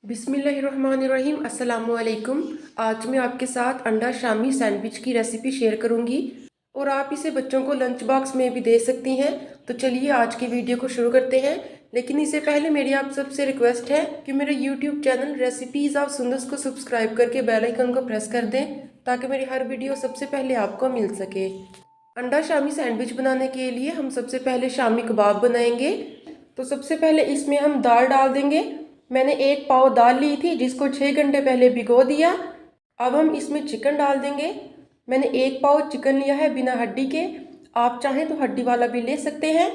बिस्मिल्लाहिर्रहमानिर्रहीम। अस्सलामुअलैकुम। आज मैं आपके साथ अंडा शामी सैंडविच की रेसिपी शेयर करूंगी और आप इसे बच्चों को लंच बॉक्स में भी दे सकती हैं। तो चलिए आज की वीडियो को शुरू करते हैं। लेकिन इससे पहले मेरी आप सबसे रिक्वेस्ट है कि मेरे YouTube channel recipes of Sundas को सब्सक्राइब करके बेल आइकन को प्रेस कर दें ताकि मेरी हर वीडियो सबसे पहले आपको मिल सके। अंडा शामी सैंडविच बनाने के लिए हम सबसे पहले शामी कबाब बनाएंगे। तो सबसे पहले इसमें हम दाल डाल देंगे। मैंने 1 पाव दाल ली थी जिसको 6 घंटे पहले भिगो दिया। अब हम इसमें चिकन डाल देंगे। मैंने 1 पाव चिकन लिया है बिना हड्डी के, आप चाहें तो हड्डी वाला भी ले सकते हैं।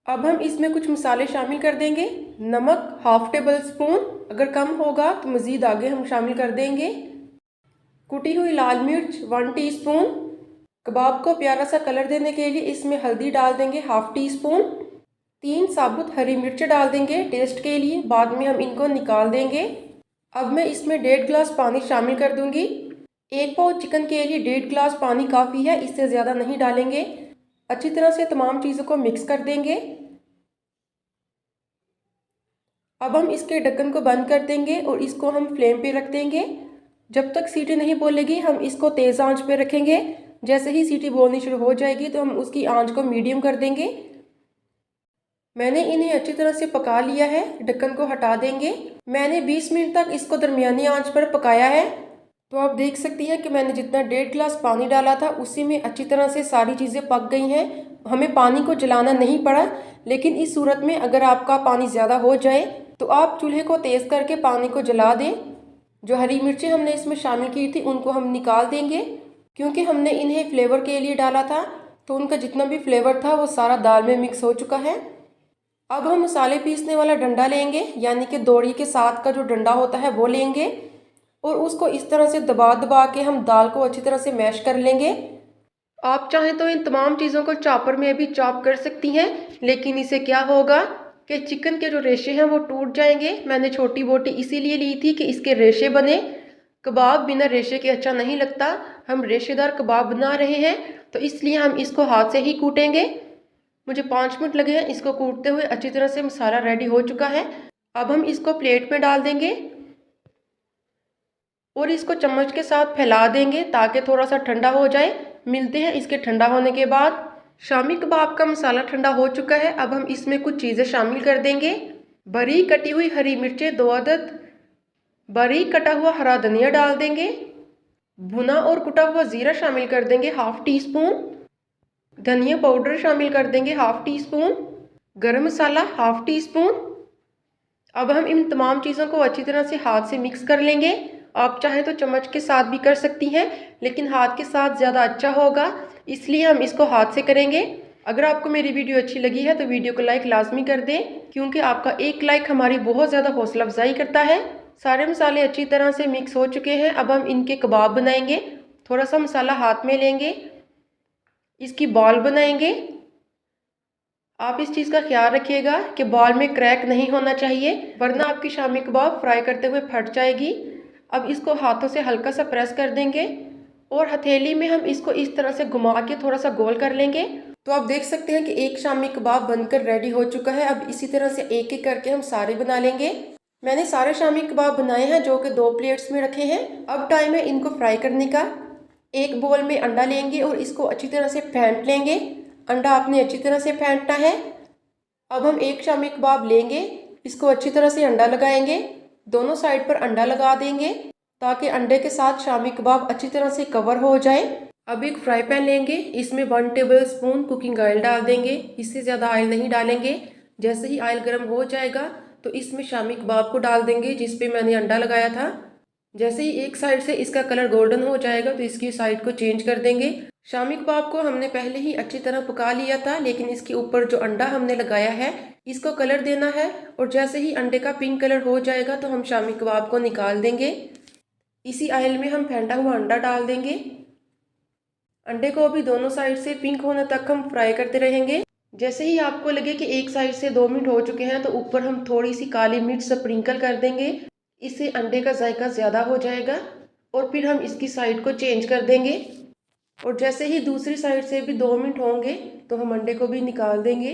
अब हम इसमें कुछ मसाले शामिल कर देंगे। नमक हाफ टेबल स्पून, अगर कम होगा तो मज़ीद आगे हम शामिल कर देंगे। कुटी हुई लाल मिर्च 1 टीस्पून। कबाब को प्यारा सा कलर देने के लिए इसमें हल्दी डाल देंगे हाफ टी स्पून। 3 साबुत हरी मिर्च डाल देंगे टेस्ट के लिए, बाद में हम इनको निकाल देंगे। अब मैं इसमें 1.5 गिलास पानी शामिल कर दूंगी। 1 पाव चिकन के लिए 1.5 गिलास पानी काफ़ी है, इससे ज़्यादा नहीं डालेंगे। अच्छी तरह से तमाम चीज़ों को मिक्स कर देंगे। अब हम इसके ढक्कन को बंद कर देंगे और इसको हम फ्लेम पे रख देंगे। जब तक सीटी नहीं बोलेगी हम इसको तेज़ आंच पे रखेंगे। जैसे ही सीटी बोलनी शुरू हो जाएगी तो हम उसकी आंच को मीडियम कर देंगे। मैंने इन्हें अच्छी तरह से पका लिया है, ढक्कन को हटा देंगे। मैंने 20 मिनट तक इसको दरमियानी आंच पर पकाया है। तो आप देख सकती हैं कि मैंने जितना 1.5 गिलास पानी डाला था उसी में अच्छी तरह से सारी चीज़ें पक गई हैं। हमें पानी को जलाना नहीं पड़ा। लेकिन इस सूरत में अगर आपका पानी ज़्यादा हो जाए तो आप चूल्हे को तेज़ करके पानी को जला दें। जो हरी मिर्चें हमने इसमें शामिल की थी उनको हम निकाल देंगे, क्योंकि हमने इन्हें फ्लेवर के लिए डाला था तो उनका जितना भी फ्लेवर था वो सारा दाल में मिक्स हो चुका है। अब हम मसाले पीसने वाला डंडा लेंगे, यानी कि दौड़ी के साथ का जो डंडा होता है वो लेंगे और उसको इस तरह से दबा दबा के हम दाल को अच्छी तरह से मैश कर लेंगे। आप चाहें तो इन तमाम चीज़ों को चॉपर में भी चॉप कर सकती हैं, लेकिन इसे क्या होगा कि चिकन के जो रेशे हैं वो टूट जाएंगे। मैंने छोटी बोटी इसीलिए ली थी कि इसके रेशे बने। कबाब बिना रेशे के अच्छा नहीं लगता। हम रेशेदार कबाब बना रहे हैं तो इसलिए हम इसको हाथ से ही कूटेंगे। मुझे 5 मिनट लगे हैं इसको कूटते हुए। अच्छी तरह से मसाला रेडी हो चुका है। अब हम इसको प्लेट में डाल देंगे और इसको चम्मच के साथ फैला देंगे ताकि थोड़ा सा ठंडा हो जाए। मिलते हैं इसके ठंडा होने के बाद। शामी कबाब का मसाला ठंडा हो चुका है। अब हम इसमें कुछ चीज़ें शामिल कर देंगे। बारीक कटी हुई हरी मिर्चें 2 अदद, बारीक कटा हुआ हरा धनिया डाल देंगे। भुना और कुटा हुआ ज़ीरा शामिल कर देंगे हाफ टी स्पून। धनिया पाउडर शामिल कर देंगे हाफ टी स्पून। गरम मसाला हाफ टी स्पून। अब हम इन तमाम चीज़ों को अच्छी तरह से हाथ से मिक्स कर लेंगे। आप चाहें तो चम्मच के साथ भी कर सकती हैं, लेकिन हाथ के साथ ज़्यादा अच्छा होगा, इसलिए हम इसको हाथ से करेंगे। अगर आपको मेरी वीडियो अच्छी लगी है तो वीडियो को लाइक लाजमी कर दें, क्योंकि आपका एक लाइक हमारी बहुत ज़्यादा हौसला अफजाई करता है। सारे मसाले अच्छी तरह से मिक्स हो चुके हैं। अब हम इनके कबाब बनाएंगे। थोड़ा सा मसाला हाथ में लेंगे, इसकी बॉल बनाएंगे। आप इस चीज़ का ख्याल रखिएगा कि बॉल में क्रैक नहीं होना चाहिए, वरना आपकी शामी कबाब फ्राई करते हुए फट जाएगी। अब इसको हाथों से हल्का सा प्रेस कर देंगे और हथेली में हम इसको इस तरह से घुमा के थोड़ा सा गोल कर लेंगे। तो आप देख सकते हैं कि एक शामी कबाब बनकर रेडी हो चुका है। अब इसी तरह से एक एक करके हम सारे बना लेंगे। मैंने सारे शामी कबाब बनाए हैं जो कि 2 प्लेट्स में रखे हैं। अब टाइम है इनको फ्राई करने का। एक बोल में अंडा लेंगे और इसको अच्छी तरह से फेंट लेंगे। अंडा आपने अच्छी तरह से फेंटना है। अब हम एक शामी कबाब लेंगे, इसको अच्छी तरह से अंडा लगाएंगे। दोनों साइड पर अंडा लगा देंगे ताकि अंडे के साथ शामी कबाब अच्छी तरह से कवर हो जाए। अब एक फ्राई पैन लेंगे, इसमें 1 टेबल स्पून कुकिंग ऑयल डाल देंगे। इससे ज़्यादा ऑयल नहीं डालेंगे। जैसे ही ऑयल गर्म हो जाएगा तो इसमें शामी कबाब को डाल देंगे जिस पे मैंने अंडा लगाया था। जैसे ही एक साइड से इसका कलर गोल्डन हो जाएगा तो इसकी साइड को चेंज कर देंगे। शामी कबाब को हमने पहले ही अच्छी तरह पका लिया था, लेकिन इसके ऊपर जो अंडा हमने लगाया है इसको कलर देना है। और जैसे ही अंडे का पिंक कलर हो जाएगा तो हम शामी कबाब को निकाल देंगे। इसी ऑयल में हम फेंटा हुआ अंडा डाल देंगे। अंडे को भी दोनों साइड से पिंक होने तक हम फ्राई करते रहेंगे। जैसे ही आपको लगे कि एक साइड से 2 मिनट हो चुके हैं तो ऊपर हम थोड़ी सी काली मिर्च स्प्रिंकल कर देंगे। इससे अंडे का जायका ज़्यादा हो जाएगा। और फिर हम इसकी साइड को चेंज कर देंगे। और जैसे ही दूसरी साइड से भी 2 मिनट होंगे तो हम अंडे को भी निकाल देंगे।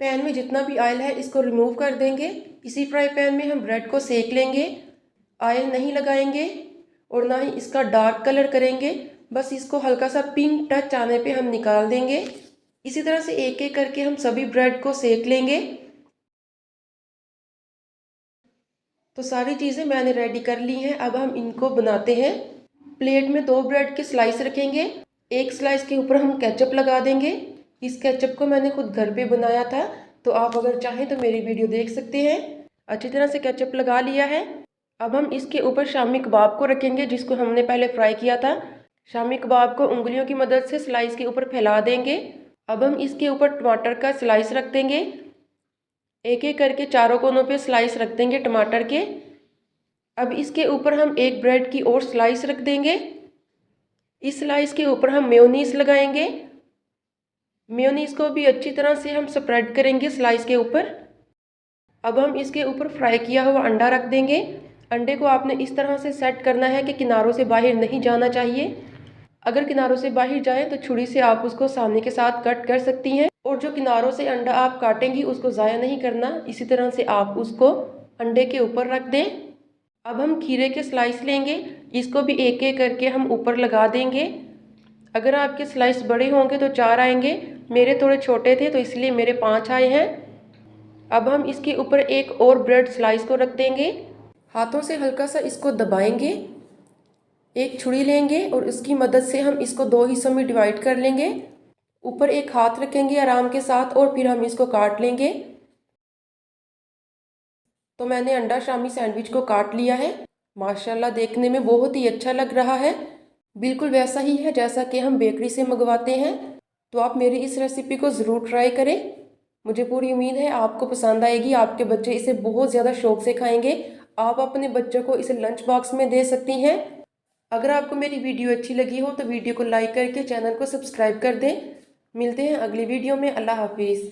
पैन में जितना भी ऑयल है इसको रिमूव कर देंगे। इसी फ्राई पैन में हम ब्रेड को सेक लेंगे। ऑयल नहीं लगाएंगे और ना ही इसका डार्क कलर करेंगे, बस इसको हल्का सा पिंक टच आने पे हम निकाल देंगे। इसी तरह से एक एक करके हम सभी ब्रेड को सेक लेंगे। तो सारी चीज़ें मैंने रेडी कर ली हैं, अब हम इनको बनाते हैं। प्लेट में 2 ब्रेड के स्लाइस रखेंगे। एक स्लाइस के ऊपर हम केचप लगा देंगे। इस केचप को मैंने खुद घर पे बनाया था, तो आप अगर चाहें तो मेरी वीडियो देख सकते हैं। अच्छी तरह से केचप लगा लिया है। अब हम इसके ऊपर शामी कबाब को रखेंगे, जिसको हमने पहले फ्राई किया था। शामी कबाब को उंगलियों की मदद से स्लाइस के ऊपर फैला देंगे। अब हम इसके ऊपर टमाटर का स्लाइस रख देंगे। एक एक करके चारों कोनों पे स्लाइस रख देंगे टमाटर के। अब इसके ऊपर हम एक ब्रेड की और स्लाइस रख देंगे। इस स्लाइस के ऊपर हम मेयोनीज लगाएंगे। मेयोनीज को भी अच्छी तरह से हम स्प्रेड करेंगे स्लाइस के ऊपर। अब हम इसके ऊपर फ्राई किया हुआ अंडा रख देंगे। अंडे को आपने इस तरह से सेट करना है कि किनारों से बाहर नहीं जाना चाहिए। अगर किनारों से बाहर जाए तो छुरी से आप उसको सामने के साथ कट कर सकती हैं, और जो किनारों से अंडा आप काटेंगी उसको ज़ाया नहीं करना। इसी तरह से आप उसको अंडे के ऊपर रख दें। अब हम खीरे के स्लाइस लेंगे, इसको भी एक एक करके हम ऊपर लगा देंगे। अगर आपके स्लाइस बड़े होंगे तो 4 आएंगे, मेरे थोड़े छोटे थे तो इसलिए मेरे 5 आए हैं। अब हम इसके ऊपर एक और ब्रेड स्लाइस को रख देंगे। हाथों से हल्का सा इसको दबाएंगे। एक छुरी लेंगे और उसकी मदद से हम इसको 2 हिस्सों में डिवाइड कर लेंगे। ऊपर एक हाथ रखेंगे आराम के साथ और फिर हम इसको काट लेंगे। तो मैंने अंडा शामी सैंडविच को काट लिया है। माशाल्लाह देखने में बहुत ही अच्छा लग रहा है, बिल्कुल वैसा ही है जैसा कि हम बेकरी से मंगवाते हैं। तो आप मेरी इस रेसिपी को ज़रूर ट्राई करें। मुझे पूरी उम्मीद है आपको पसंद आएगी। आपके बच्चे इसे बहुत ज़्यादा शौक से खाएंगे। आप अपने बच्चों को इसे लंच बॉक्स में दे सकती हैं। अगर आपको मेरी वीडियो अच्छी लगी हो तो वीडियो को लाइक करके चैनल को सब्सक्राइब कर दें। मिलते हैं अगली वीडियो में। अल्लाह हाफिज़।